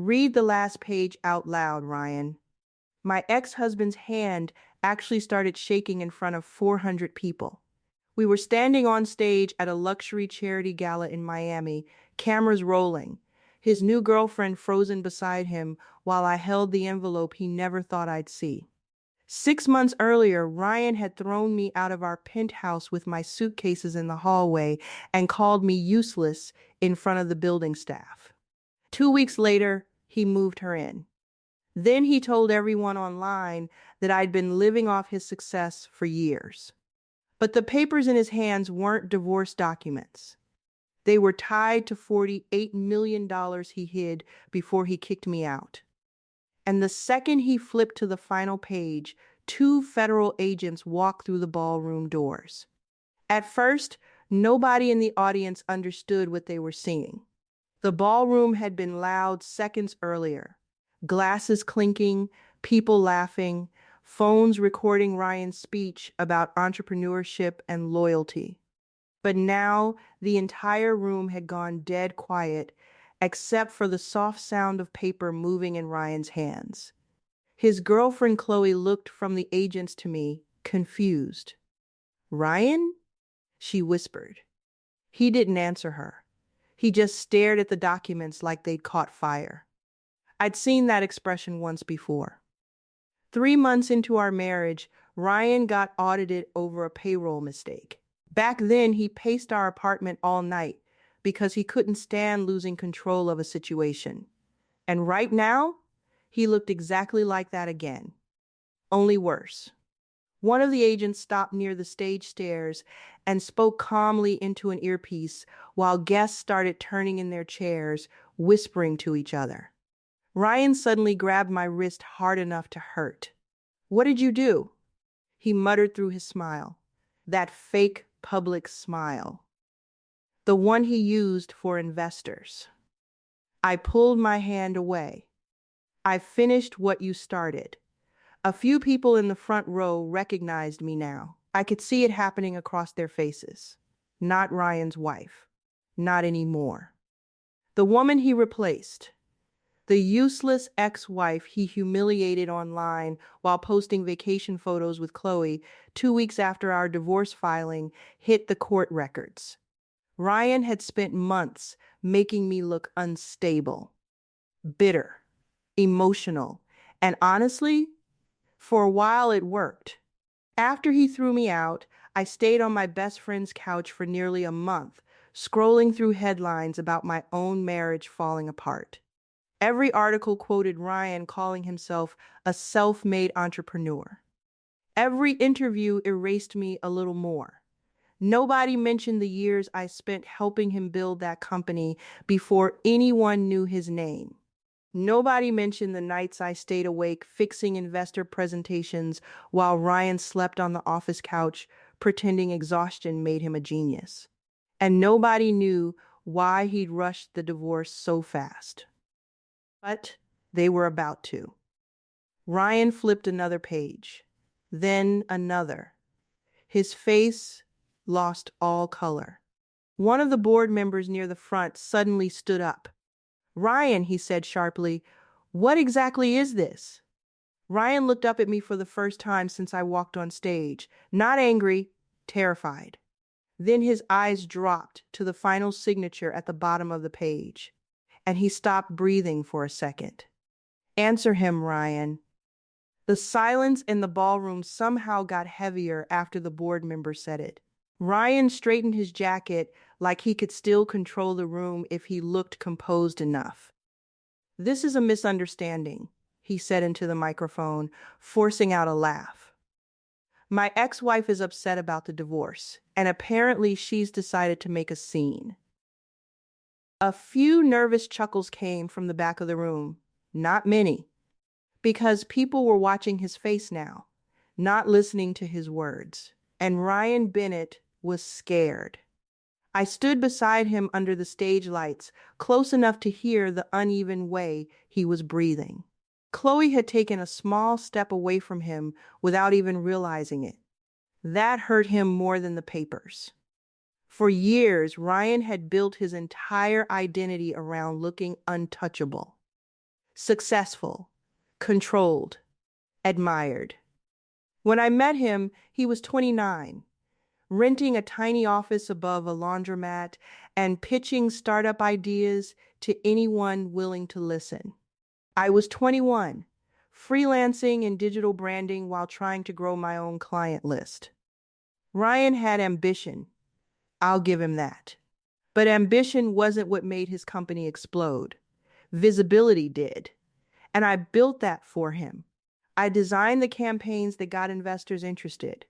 Read the last page out loud, Ryan. My ex-husband's hand actually started shaking in front of 400 people. We were standing on stage at a luxury charity gala in Miami, cameras rolling, his new girlfriend frozen beside him while I held the envelope he never thought I'd see. 6 months earlier, Ryan had thrown me out of our penthouse with my suitcases in the hallway and called me useless in front of the building staff. 2 weeks later, he moved her in. Then he told everyone online that I'd been living off his success for years. But the papers in his hands weren't divorce documents. They were tied to $48 million he hid before he kicked me out. And the second he flipped to the final page, two federal agents walked through the ballroom doors. At first, nobody in the audience understood what they were seeing. The ballroom had been loud seconds earlier. Glasses clinking, people laughing, phones recording Ryan's speech about entrepreneurship and loyalty. But now the entire room had gone dead quiet, except for the soft sound of paper moving in Ryan's hands. His girlfriend Chloe looked from the agents to me, confused. "Ryan?" she whispered. He didn't answer her. He just stared at the documents like they'd caught fire. I'd seen that expression once before. 3 months into our marriage, Ryan got audited over a payroll mistake. Back then, he paced our apartment all night because he couldn't stand losing control of a situation. And right now, he looked exactly like that again, only worse. One of the agents stopped near the stage stairs and spoke calmly into an earpiece while guests started turning in their chairs, whispering to each other. Ryan suddenly grabbed my wrist hard enough to hurt. "What did you do?" he muttered through his smile. That fake public smile. The one he used for investors. I pulled my hand away. "I finished what you started." A few people in the front row recognized me now. I could see it happening across their faces. Not Ryan's wife. Not anymore. The woman he replaced. The useless ex-wife he humiliated online while posting vacation photos with Chloe 2 weeks after our divorce filing hit the court records. Ryan had spent months making me look unstable, bitter, emotional, and honestly, for a while it worked. After he threw me out, I stayed on my best friend's couch for nearly a month, scrolling through headlines about my own marriage falling apart. Every article quoted Ryan calling himself a self-made entrepreneur. Every interview erased me a little more. Nobody mentioned the years I spent helping him build that company before anyone knew his name. Nobody mentioned the nights I stayed awake fixing investor presentations while Ryan slept on the office couch, pretending exhaustion made him a genius. And nobody knew why he'd rushed the divorce so fast. But they were about to. Ryan flipped another page, then another. His face lost all color. One of the board members near the front suddenly stood up. "Ryan," he said sharply, "what exactly is this?" Ryan looked up at me for the first time since I walked on stage, not angry, terrified. Then his eyes dropped to the final signature at the bottom of the page, and he stopped breathing for a second. "Answer him, Ryan." The silence in the ballroom somehow got heavier after the board member said it. Ryan straightened his jacket like he could still control the room if he looked composed enough. "This is a misunderstanding," he said into the microphone, forcing out a laugh. "My ex-wife is upset about the divorce, and apparently she's decided to make a scene." A few nervous chuckles came from the back of the room. Not many, because people were watching his face now, not listening to his words. And Ryan Bennett was scared. I stood beside him under the stage lights, close enough to hear the uneven way he was breathing. Chloe had taken a small step away from him without even realizing it. That hurt him more than the papers. For years, Ryan had built his entire identity around looking untouchable. Successful, controlled, admired. When I met him, he was 29, renting a tiny office above a laundromat and pitching startup ideas to anyone willing to listen. I was 21, freelancing in digital branding while trying to grow my own client list. Ryan had ambition. I'll give him that. But ambition wasn't what made his company explode. Visibility did. And I built that for him. I designed the campaigns that got investors interested.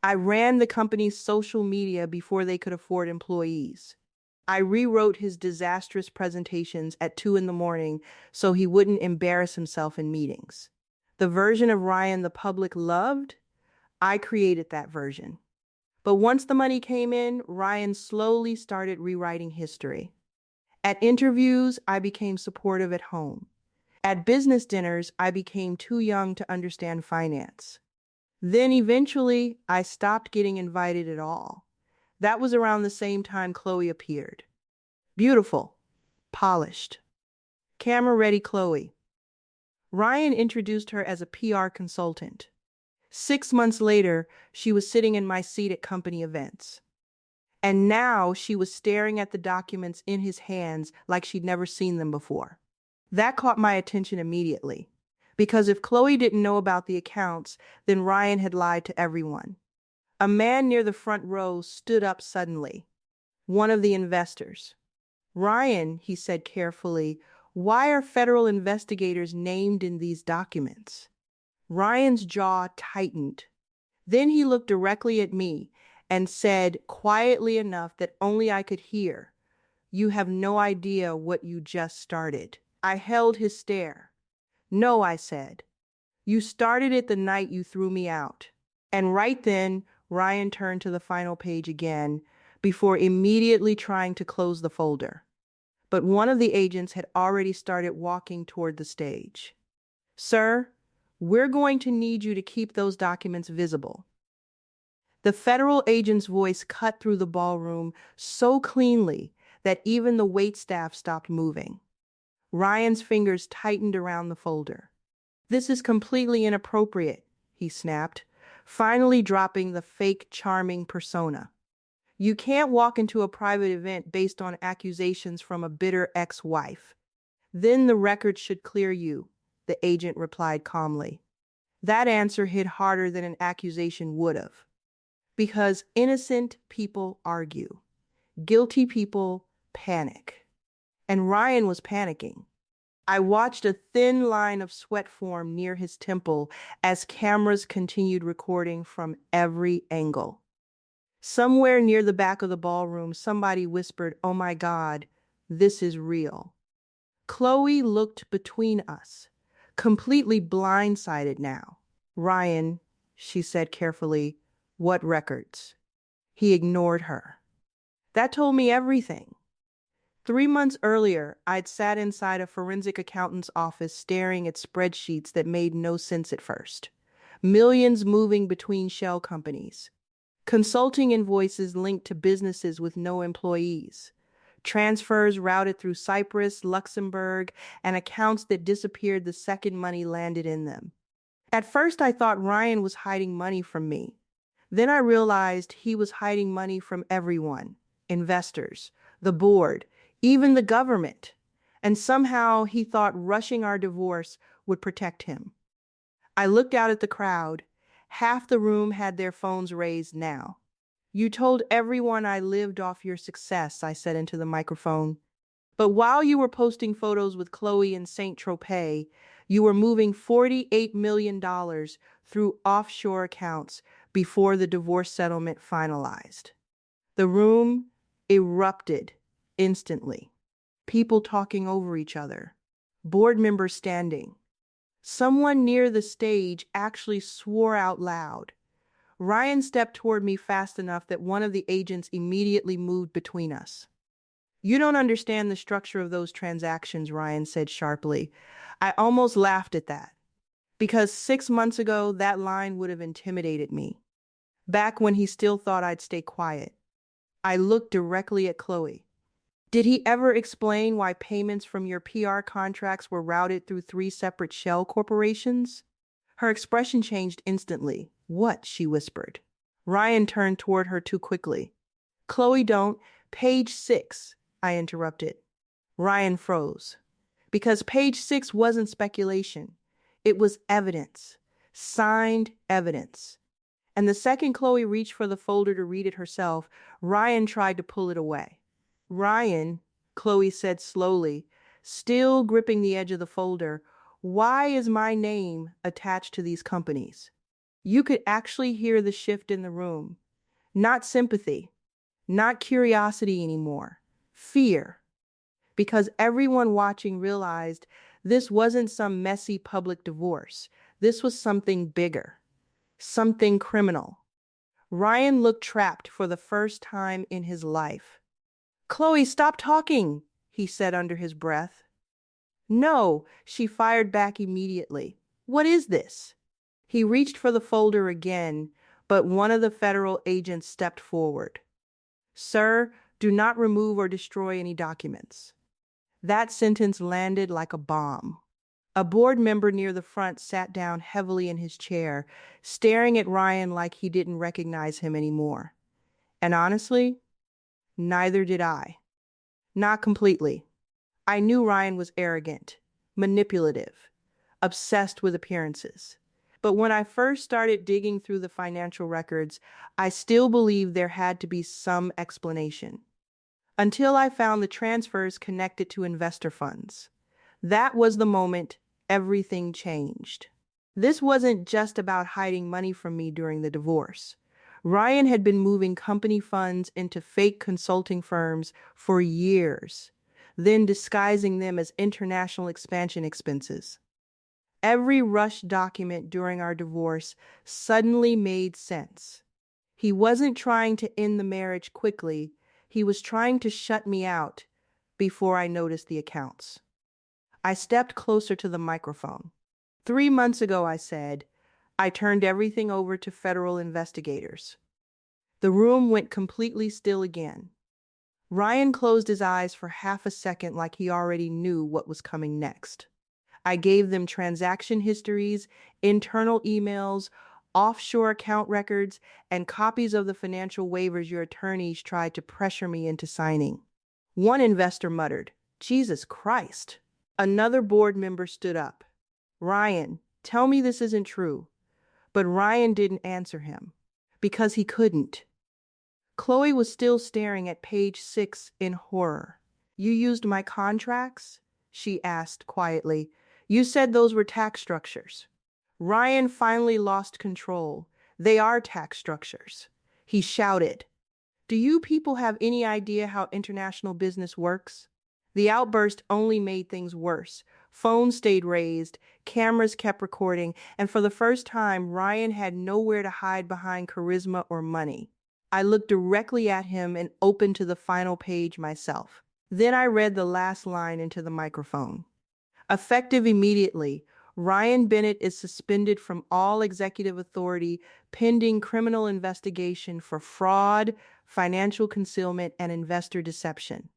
I ran the company's social media before they could afford employees. I rewrote his disastrous presentations at 2 in the morning so he wouldn't embarrass himself in meetings. The version of Ryan the public loved, I created that version. But once the money came in, Ryan slowly started rewriting history. At interviews, I became supportive at home. At business dinners, I became too young to understand finance. Then eventually, I stopped getting invited at all. That was around the same time Chloe appeared. Beautiful, polished, camera-ready Chloe. Ryan introduced her as a PR consultant. 6 months later, she was sitting in my seat at company events. And now she was staring at the documents in his hands like she'd never seen them before. That caught my attention immediately. Because if Chloe didn't know about the accounts, then Ryan had lied to everyone. A man near the front row stood up suddenly. One of the investors. Ryan, he said carefully, why are federal investigators named in these documents? Ryan's jaw tightened. Then he looked directly at me and said, quietly enough that only I could hear, "You have no idea what you just started." I held his stare. "No," I said. "You started it the night you threw me out." And right then, Ryan turned to the final page again before immediately trying to close the folder. But one of the agents had already started walking toward the stage. "Sir, we're going to need you to keep those documents visible." The federal agent's voice cut through the ballroom so cleanly that even the waitstaff stopped moving. Ryan's fingers tightened around the folder. "This is completely inappropriate," he snapped, finally dropping the fake charming persona. "You can't walk into a private event based on accusations from a bitter ex-wife." "Then the record should clear you," the agent replied calmly. That answer hit harder than an accusation would have. Because innocent people argue. Guilty people panic. And Ryan was panicking. I watched a thin line of sweat form near his temple as cameras continued recording from every angle. Somewhere near the back of the ballroom, somebody whispered, "Oh my God, this is real." Chloe looked between us, completely blindsided now. "Ryan," she said carefully, "what records?" He ignored her. That told me everything. 3 months earlier, I'd sat inside a forensic accountant's office staring at spreadsheets that made no sense at first. Millions moving between shell companies. Consulting invoices linked to businesses with no employees. Transfers routed through Cyprus, Luxembourg, and accounts that disappeared the second money landed in them. At first, I thought Ryan was hiding money from me. Then I realized he was hiding money from everyone. Investors, the board, even the government. And somehow he thought rushing our divorce would protect him. I looked out at the crowd. Half the room had their phones raised now. "You told everyone I lived off your success," I said into the microphone. "But while you were posting photos with Chloe in St. Tropez, you were moving $48 million through offshore accounts before the divorce settlement finalized." The room erupted instantly. People talking over each other. Board members standing. Someone near the stage actually swore out loud. Ryan stepped toward me fast enough that one of the agents immediately moved between us. "You don't understand the structure of those transactions," Ryan said sharply. I almost laughed at that, because 6 months ago that line would have intimidated me. Back when he still thought I'd stay quiet. I looked directly at Chloe. Did he ever explain why payments from your PR contracts were routed through three separate shell corporations? Her expression changed instantly. What? She whispered. Ryan turned toward her too quickly. Chloe, don't. Page 6, I interrupted. Ryan froze. Because page 6 wasn't speculation. It was evidence. Signed evidence. And the second Chloe reached for the folder to read it herself, Ryan tried to pull it away. Ryan, Chloe said slowly, still gripping the edge of the folder, why is my name attached to these companies? You could actually hear the shift in the room. Not sympathy, not curiosity anymore. Fear. Because everyone watching realized this wasn't some messy public divorce. This was something bigger. Something criminal. Ryan looked trapped for the first time in his life. Chloe, stop talking, he said under his breath. No, she fired back immediately. What is this? He reached for the folder again, but one of the federal agents stepped forward. Sir, do not remove or destroy any documents. That sentence landed like a bomb. A board member near the front sat down heavily in his chair, staring at Ryan like he didn't recognize him anymore. And honestly, neither did I. Not completely. I knew Ryan was arrogant, manipulative, obsessed with appearances. But when I first started digging through the financial records, I still believed there had to be some explanation. Until I found the transfers connected to investor funds. That was the moment everything changed. This wasn't just about hiding money from me during the divorce. Ryan had been moving company funds into fake consulting firms for years, then disguising them as international expansion expenses. Every rushed document during our divorce suddenly made sense. He wasn't trying to end the marriage quickly, he was trying to shut me out before I noticed the accounts. I stepped closer to the microphone. 3 months ago, I said, I turned everything over to federal investigators. The room went completely still again. Ryan closed his eyes for half a second like he already knew what was coming next. I gave them transaction histories, internal emails, offshore account records, and copies of the financial waivers your attorneys tried to pressure me into signing. One investor muttered, Jesus Christ. Another board member stood up. Ryan, tell me this isn't true. But Ryan didn't answer him. Because he couldn't. Chloe was still staring at page 6 in horror. You used my contracts? She asked quietly. You said those were tax structures. Ryan finally lost control. They are tax structures. He shouted. Do you people have any idea how international business works? The outburst only made things worse. Phones stayed raised, cameras kept recording, and for the first time, Ryan had nowhere to hide behind charisma or money. I looked directly at him and opened to the final page myself. Then I read the last line into the microphone. Effective immediately, Ryan Bennett is suspended from all executive authority pending criminal investigation for fraud, financial concealment, and investor deception.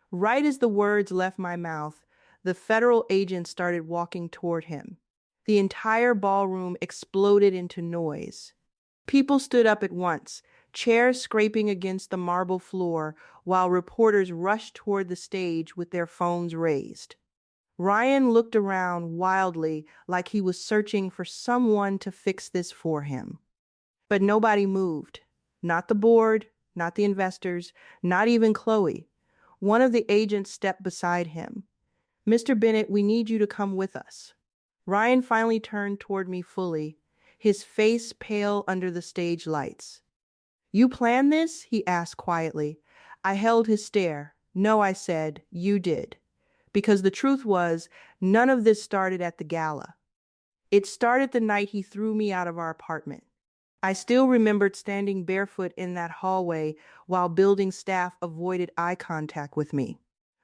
Right as the words left my mouth, the federal agent started walking toward him. The entire ballroom exploded into noise. People stood up at once, chairs scraping against the marble floor, while reporters rushed toward the stage with their phones raised. Ryan looked around wildly like he was searching for someone to fix this for him. But nobody moved. Not the board, not the investors, not even Chloe. One of the agents stepped beside him. Mr. Bennett, we need you to come with us. Ryan finally turned toward me fully, his face pale under the stage lights. You planned this? He asked quietly. I held his stare. No, I said, you did. Because the truth was, none of this started at the gala. It started the night he threw me out of our apartment. I still remembered standing barefoot in that hallway while building staff avoided eye contact with me.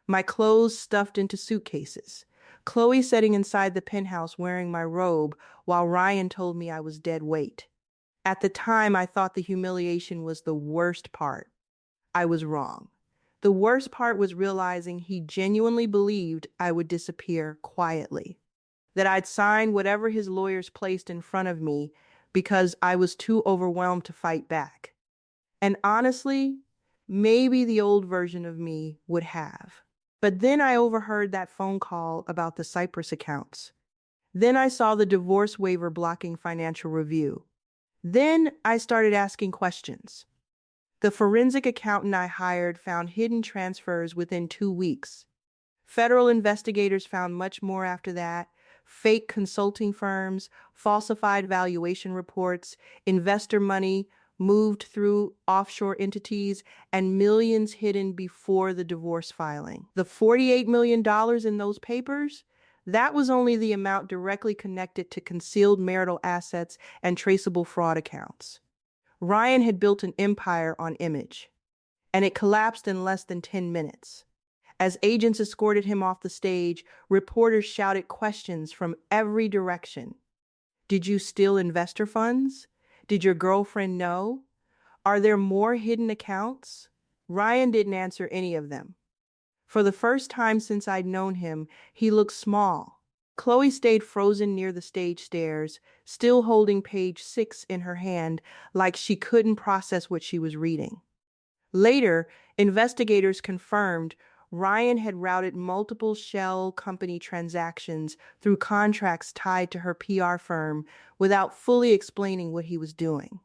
My clothes stuffed into suitcases. Chloe sitting inside the penthouse wearing my robe while Ryan told me I was dead weight. At the time, I thought the humiliation was the worst part. I was wrong. The worst part was realizing he genuinely believed I would disappear quietly, that I'd sign whatever his lawyers placed in front of me because I was too overwhelmed to fight back. And honestly, maybe the old version of me would have. But then I overheard that phone call about the Cyprus accounts. Then I saw the divorce waiver blocking financial review. Then I started asking questions. The forensic accountant I hired found hidden transfers within 2 weeks. Federal investigators found much more after that: fake consulting firms, falsified valuation reports, investor money moved through offshore entities, and millions hidden before the divorce filing. The $48 million in those papers? That was only the amount directly connected to concealed marital assets and traceable fraud accounts. Ryan had built an empire on image, and it collapsed in less than 10 minutes. As agents escorted him off the stage, reporters shouted questions from every direction. Did you steal investor funds? Did your girlfriend know? Are there more hidden accounts? Ryan didn't answer any of them. For the first time since I'd known him, he looked small. Chloe stayed frozen near the stage stairs, still holding page 6 in her hand, like she couldn't process what she was reading. Later, investigators confirmed Ryan had routed multiple shell company transactions through contracts tied to her PR firm without fully explaining what he was doing.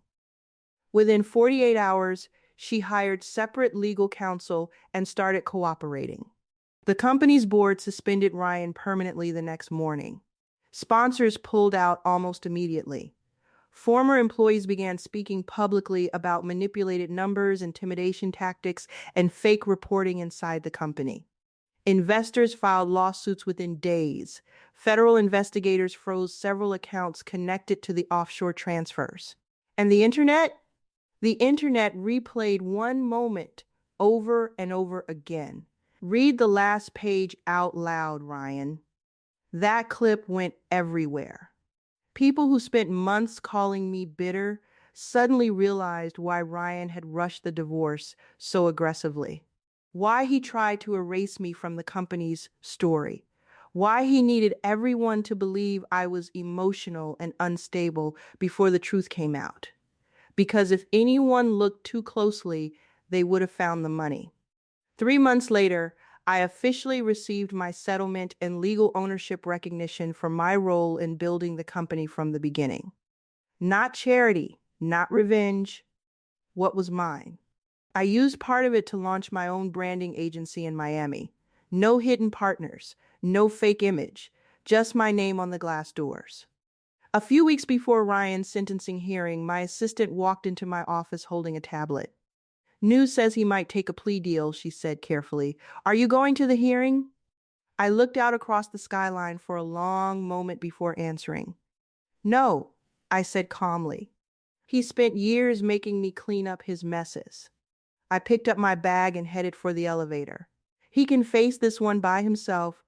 Within 48 hours, she hired separate legal counsel and started cooperating. The company's board suspended Ryan permanently the next morning. Sponsors pulled out almost immediately. Former employees began speaking publicly about manipulated numbers, intimidation tactics, and fake reporting inside the company. Investors filed lawsuits within days. Federal investigators froze several accounts connected to the offshore transfers. And the internet? The internet replayed one moment over and over again. Read the last page out loud, Ryan. That clip went everywhere. People who spent months calling me bitter suddenly realized why Ryan had rushed the divorce so aggressively, why he tried to erase me from the company's story, why he needed everyone to believe I was emotional and unstable before the truth came out. Because if anyone looked too closely, they would have found the money. 3 months later, I officially received my settlement and legal ownership recognition for my role in building the company from the beginning. Not charity, not revenge. What was mine? I used part of it to launch my own branding agency in Miami. No hidden partners, no fake image, just my name on the glass doors. A few weeks before Ryan's sentencing hearing, my assistant walked into my office holding a tablet. News says he might take a plea deal, she said carefully. Are you going to the hearing? I looked out across the skyline for a long moment before answering. No, I said calmly. He spent years making me clean up his messes. I picked up my bag and headed for the elevator. He can face this one by himself.